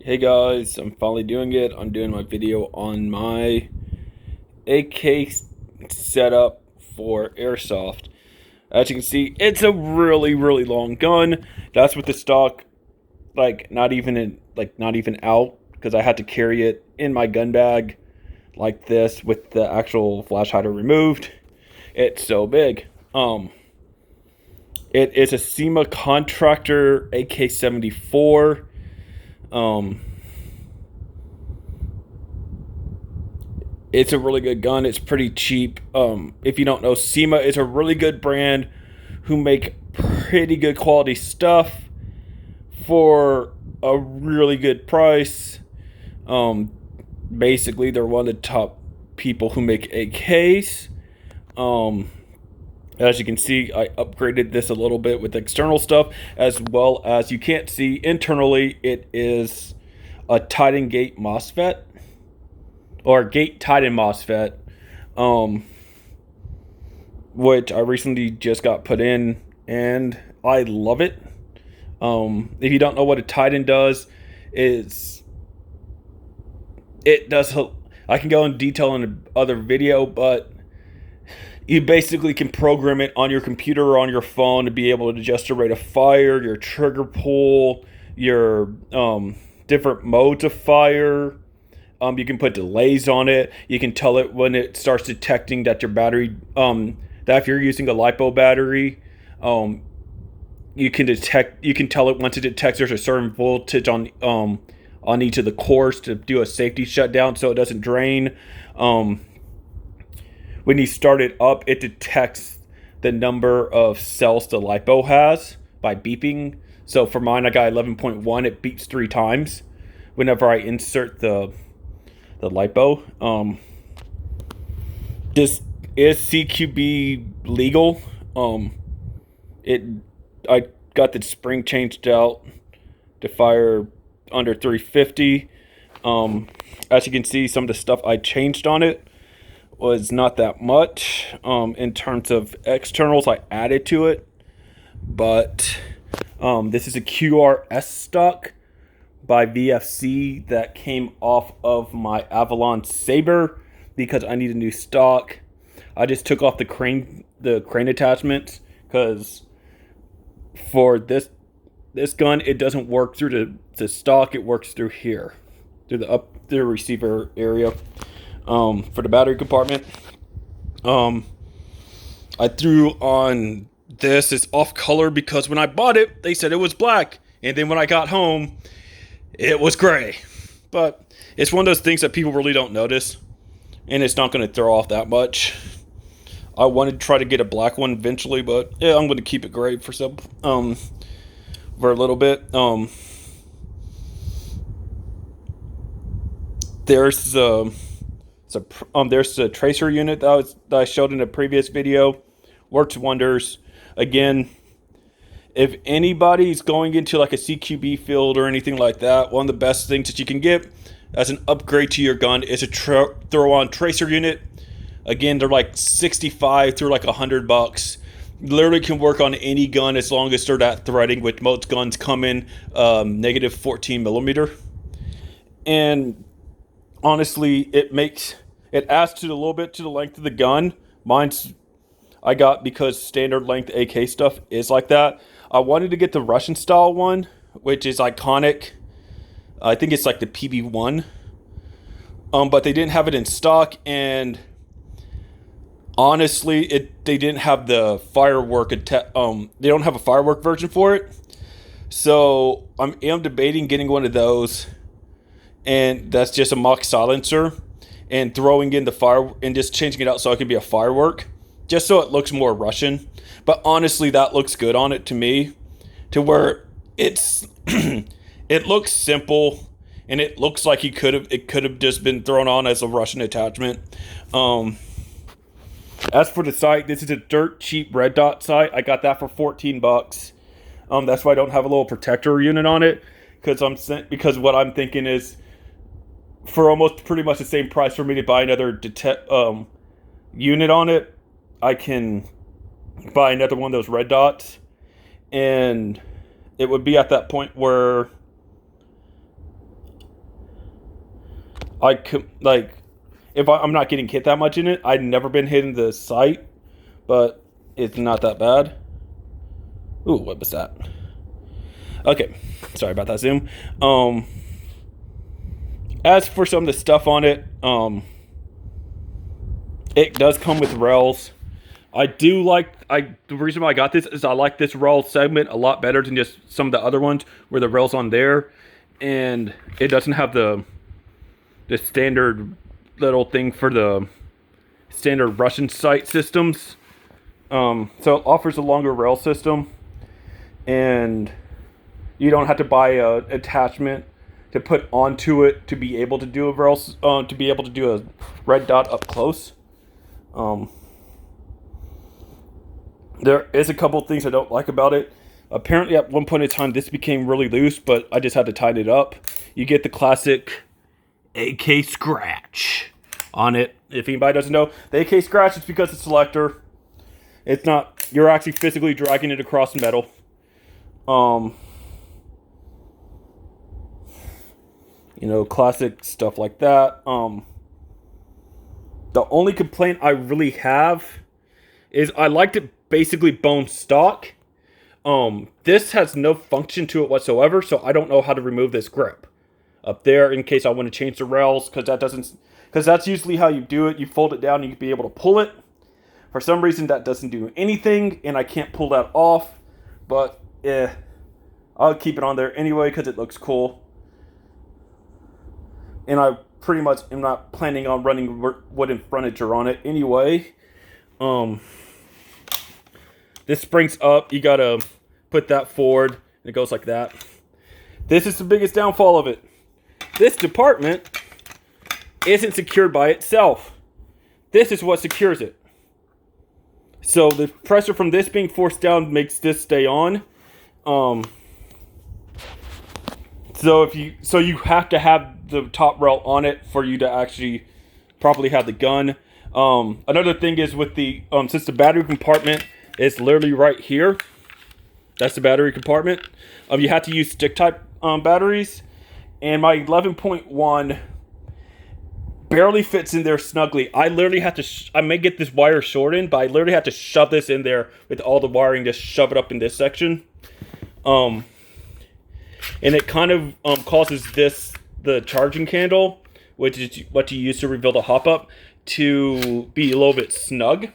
Hey guys, I'm finally doing it. I'm doing my video on my AK setup for airsoft. As you can see, it's a really long gun. That's with the stock not even out because I had to carry it in my gun bag like this with the actual flash hider removed. It's so big. It is a SEMA contractor AK-74. Um It's a really good gun. It's pretty cheap. If you don't know, SEMA is a really good brand who make pretty good quality stuff for a really good price. Um, Basically, they're one of the top people who make AKs. Um, as you can see, I upgraded this a little bit with external stuff, as well as you can't see internally. It is a Titan Gate MOSFET. Or Gate Titan MOSFET, which I recently just got put in, and I love it. If you don't know what a Titan does, is it does. I can go in detail in another video, but you basically can program it on your computer or on your phone to be able to adjust the rate of fire, your trigger pull, your different modes of fire. You can put delays on it. You can tell it when it starts detecting that your battery, that if you're using a LiPo battery, you can tell it once it detects there's a certain voltage on each of the cores to do a safety shutdown so it doesn't drain. When you start it up, it detects the number of cells the LiPo has by beeping. So for mine, I got 11.1. It beeps 3 times whenever I insert the LiPo. This is CQB legal. I got the spring changed out to fire under 350. As you can see, some of the stuff I changed on it was not that much. In terms of externals, I added to it, but this is a QRS stock by VFC that came off of my Avalon Saber because I need a new stock. I just took off the crane attachments because for this gun it doesn't work through the stock. It works through here, through the receiver area for the battery compartment. I threw on this. It's off color because when I bought it they said it was black, and then when I got home it was gray. But it's one of those things that people really don't notice, and it's not going to throw off that much. I wanted to try to get a black one eventually, but yeah, I'm going to keep it gray for a little bit. There's a tracer unit that I showed in a previous video. Works wonders. Again, if anybody's going into like a CQB field or anything like that, one of the best things that you can get as an upgrade to your gun is a throw-on tracer unit. Again, they're like 65 through like $100. Literally can work on any gun as long as they're that threading, which most guns come in negative 14 millimeter. And honestly, it adds to a little bit to the length of the gun. I got because standard length AK stuff is like that. I wanted to get the Russian style one, which is iconic. I think it's like the PB1. But they didn't have it in stock, and honestly, they didn't have the firework. They don't have a firework version for it. So I'm debating getting one of those, and that's just a mock silencer, and throwing in the fire and just changing it out so it can be a firework, just so it looks more Russian. But honestly, that looks good on it to me, to where it's it looks simple, and it looks like it could have just been thrown on as a Russian attachment. As for the sight, this is a dirt cheap red dot sight. I got that for $14. That's why I don't have a little protector unit on it, because what I'm thinking is, for almost pretty much the same price for me to buy another unit on it, I can buy another one of those red dots, and it would be at that point where I could, like, if I'm not getting hit that much in it, I've never been hitting the sight, but it's not that bad. Ooh, what was that? Okay, sorry about that zoom. As for some of the stuff on it, it does come with rails. I do like, the reason why I got this is I like this rail segment a lot better than just some of the other ones where the rail's on there, and it doesn't have the standard little thing for the standard Russian sight systems. So it offers a longer rail system, and you don't have to buy a attachment to put onto it to be able to do a rail, to be able to do a red dot up close. There is a couple things I don't like about it. Apparently, at one point in time, this became really loose, but I just had to tighten it up. You get the classic AK scratch on it. If anybody doesn't know, the AK scratch is because it's selector. It's not, you're actually physically dragging it across metal. You know, classic stuff like that. The only complaint I really have is I liked it basically bone stock. This has no function to it whatsoever, so I don't know how to remove this grip up there in case I want to change the rails, because that's usually how you do it. You fold it down and you can be able to pull it. For some reason that doesn't do anything, and I can't pull that off, but I'll keep it on there anyway because it looks cool. And I pretty much am not planning on running wooden furniture on it anyway. This springs up, you gotta put that forward, and it goes like that. This is the biggest downfall of it. This department isn't secured by itself. This is what secures it. So the pressure from this being forced down makes this stay on. So you have to have the top rail on it for you to actually properly have the gun. Another thing is with the since the battery compartment is literally right here. That's the battery compartment. You have to use stick type batteries, and my 11.1 barely fits in there snugly. I literally have to, I may get this wire shortened, but I literally have to shove this in there with all the wiring, just shove it up in this section. And it kind of causes the charging candle, which is what you use to reveal the hop up, to be a little bit snug.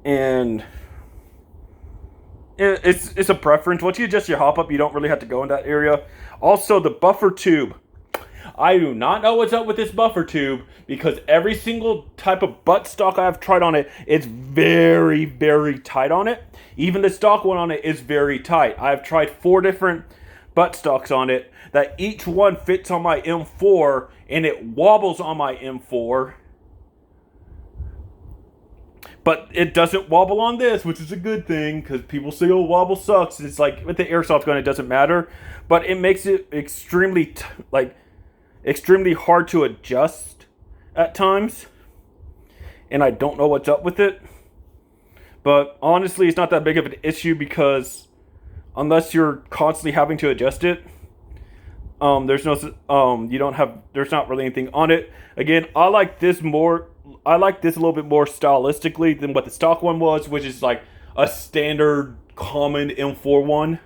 And it's a preference. Once you adjust your hop up, you don't really have to go in that area. Also, the buffer tube. I do not know what's up with this buffer tube, because every single type of butt stock I've tried on it, it's very, very tight on it. Even the stock one on it is very tight. I've tried 4 different butt stocks on it that each one fits on my M4, and it wobbles on my M4. But it doesn't wobble on this, which is a good thing, because people say, oh, wobble sucks. It's like, with the airsoft gun, it doesn't matter. But it makes it extremely hard to adjust at times. And I don't know what's up with it. But honestly, it's not that big of an issue, because unless you're constantly having to adjust it, there's not really anything on it. Again, I like this a little bit more stylistically than what the stock one was, which is like a standard common M4 one.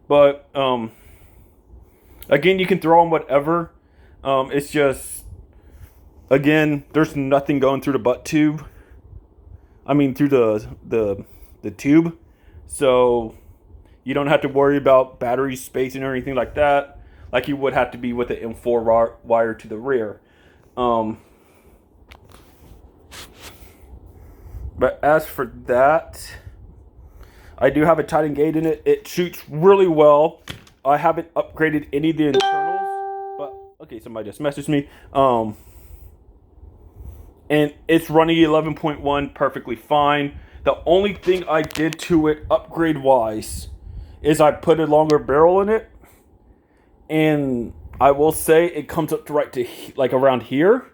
But again, you can throw on whatever. It's just, again, there's nothing going through the butt tube. I mean, through the tube. So you don't have to worry about battery spacing or anything like that, like you would have to be with the M4 wire to the rear. But as for that, I do have a Titan gate in it. It shoots really well. I haven't upgraded any of the internals, but okay, somebody just messaged me. And it's running 11.1 perfectly fine. The only thing I did to it upgrade wise is I put a longer barrel in it, and I will say it comes up to right to like around here.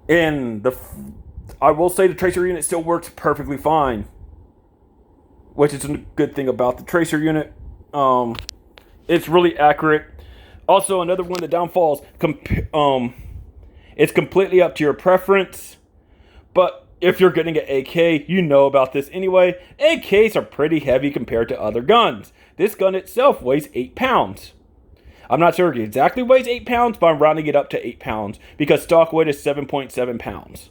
And I will say the tracer unit still works perfectly fine, which is a good thing about the tracer unit. It's really accurate. Also, another one of the downfalls, it's completely up to your preference. But if you're getting an AK, you know about this anyway. AKs are pretty heavy compared to other guns. This gun itself weighs 8 pounds. I'm not sure it exactly weighs 8 pounds, but I'm rounding it up to 8 pounds because stock weight is 7.7 pounds.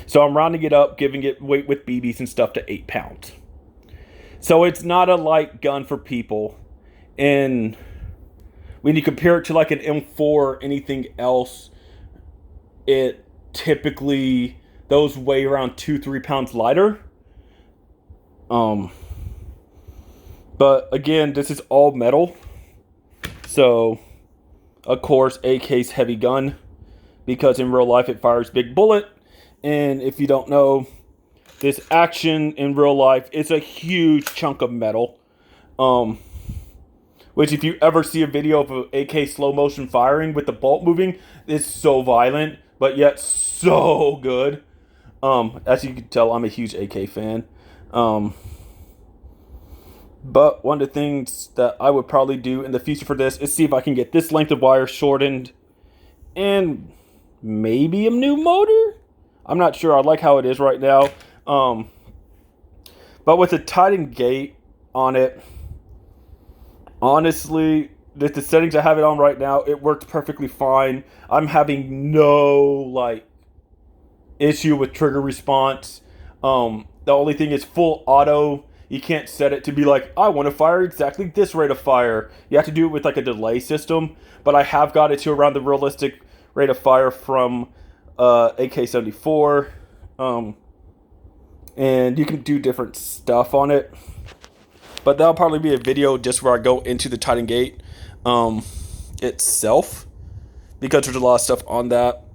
So I'm rounding it up, giving it weight with BBs and stuff to 8 pounds. So it's not a light gun for people. And when you compare it to like an M4 or anything else, it typically, those weigh around 2-3 pounds lighter. But again, this is all metal. So, of course, AK's heavy gun, because in real life it fires big bullet. And if you don't know, this action in real life is a huge chunk of metal. Which if you ever see a video of an AK slow motion firing with the bolt moving, it's so violent, but yet so good. As you can tell, I'm a huge AK fan. But one of the things that I would probably do in the future for this is see if I can get this length of wire shortened and maybe a new motor. I'm not sure. I like how it is right now. But with the Titan gate on it, honestly, with the settings I have it on right now, it works perfectly fine. I'm having no issue with trigger response. The only thing is full auto. You can't set it to be like, I want to fire exactly this rate of fire. You have to do it with like a delay system. But I have got it to around the realistic rate of fire from AK-74. And you can do different stuff on it. But that'll probably be a video just where I go into the Titan gate itself, because there's a lot of stuff on that.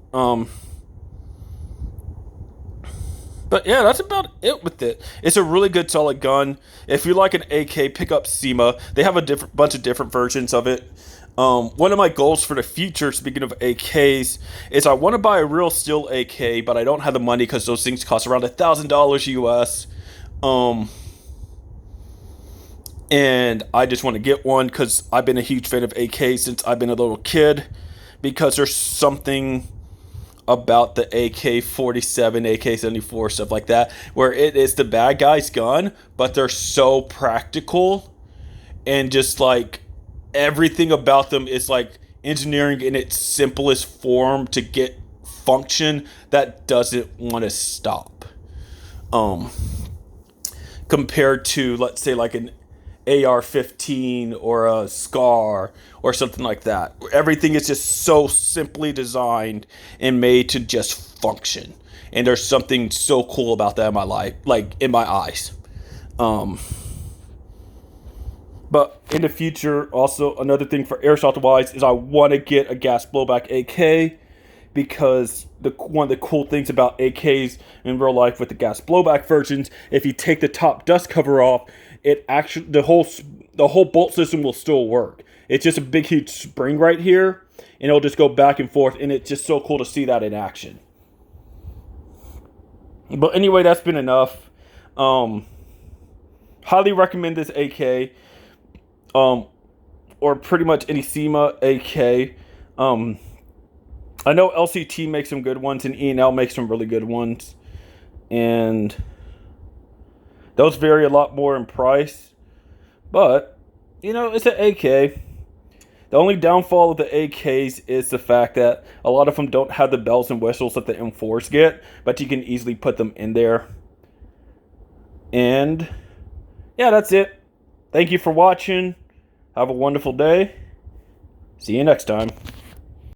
But yeah, that's about it with it. It's a really good, solid gun. If you like an AK, pick up SEMA. They have a bunch of different versions of it. One of my goals for the future, speaking of AKs, is I want to buy a real steel AK, but I don't have the money because those things cost around $1,000 US. And I just want to get one because I've been a huge fan of AK since I've been a little kid, because there's something about the AK-47, AK-74, stuff like that, where it is the bad guy's gun, but they're so practical, and just like everything about them is like engineering in its simplest form to get function that doesn't want to stop. Compared to, let's say, like an AR-15 or a SCAR or something like that. Everything is just so simply designed and made to just function. And there's something so cool about that in my life, like in my eyes. But in the future, also another thing for airsoft wise is I want to get a gas blowback AK, because one of the cool things about AKs in real life with the gas blowback versions, if you take the top dust cover off, it actually the whole bolt system will still work. It's just a big huge spring right here, and it'll just go back and forth, and it's just so cool to see that in action. But anyway, that's been enough. Highly recommend this AK, or pretty much any SEMA AK. I know LCT makes some good ones, and E&L makes some really good ones, and those vary a lot more in price. But, you know, it's an AK. The only downfall of the AKs is the fact that a lot of them don't have the bells and whistles that the M4s get, but you can easily put them in there. And, yeah, that's it. Thank you for watching. Have a wonderful day. See you next time.